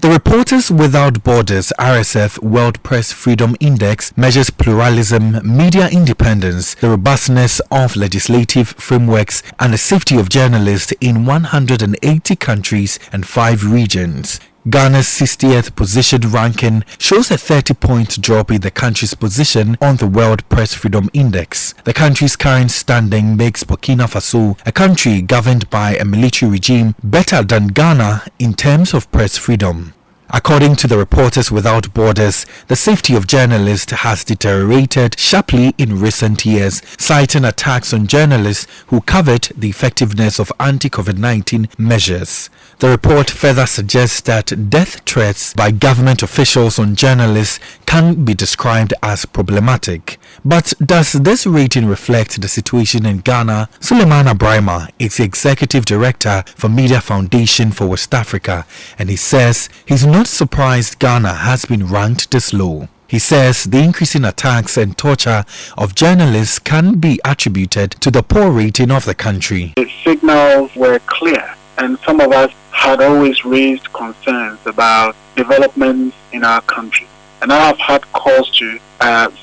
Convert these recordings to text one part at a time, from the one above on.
The Reporters Without Borders (RSF) World Press Freedom Index measures pluralism, media independence, the robustness of legislative frameworks, and the safety of journalists in 180 countries and 5 regions. Ghana's 60th position ranking shows a 30-point drop in the country's position on the World Press Freedom Index. The country's current standing makes Burkina Faso, a country governed by a military regime, better than Ghana in terms of press freedom. According to the Reporters Without Borders, the safety of journalists has deteriorated sharply in recent years, citing attacks on journalists who covered the effectiveness of anti-COVID-19 measures. The report further suggests that death threats by government officials on journalists can be described as problematic. But does this rating reflect the situation in Ghana? Suleiman Abraima is the Executive Director for Media Foundation for West Africa, and he says he's not surprised Ghana has been ranked this low. He says the increase in attacks and torture of journalists can be attributed to the poor rating of the country. The signals were clear, and some of us had always raised concerns about developments in our country. And I have had cause to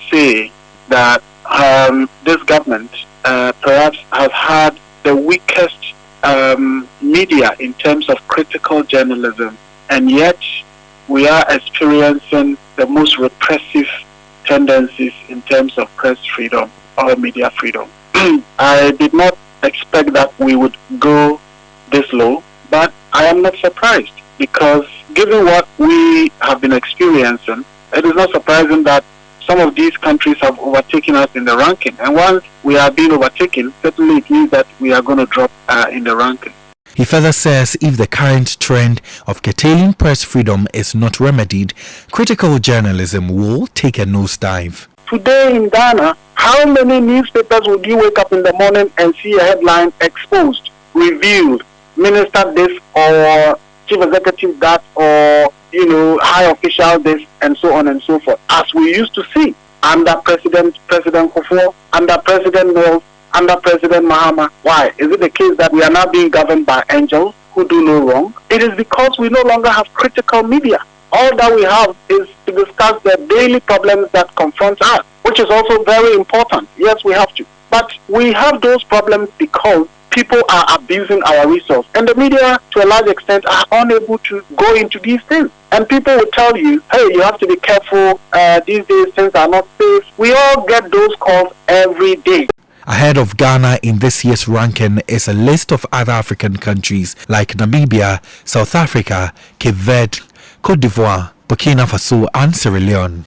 say that this government perhaps has had the weakest media in terms of critical journalism, and yet we are experiencing the most repressive tendencies in terms of press freedom or media freedom. I did not expect that we would go this low, but I am not surprised, because given what we have been experiencing, it is not surprising that some of these countries have overtaken us in the ranking. And once we are being overtaken, certainly it means that we are going to drop in the ranking. He further says if the current trend of curtailing press freedom is not remedied, critical journalism will take a nosedive. Today in Ghana, how many newspapers would you wake up in the morning and see a headline exposed, revealed, minister this or chief executive that, or high official this, and so on and so forth, as we used to see under President Kufuor, under President Mills, under President Mahama? Why? Is it the case that we are now being governed by angels who do no wrong? It is because we no longer have critical media. All that we have is to discuss the daily problems that confront us, which is also very important. Yes, we have to. But we have those problems because people are abusing our resource. And the media, to a large extent, are unable to go into these things. And people will tell you, hey, you have to be careful. These days, things are not safe. We all get those calls every day. Ahead of Ghana in this year's ranking is a list of other African countries like Namibia, South Africa, Cape Verde, Cote d'Ivoire, Burkina Faso and Sierra Leone.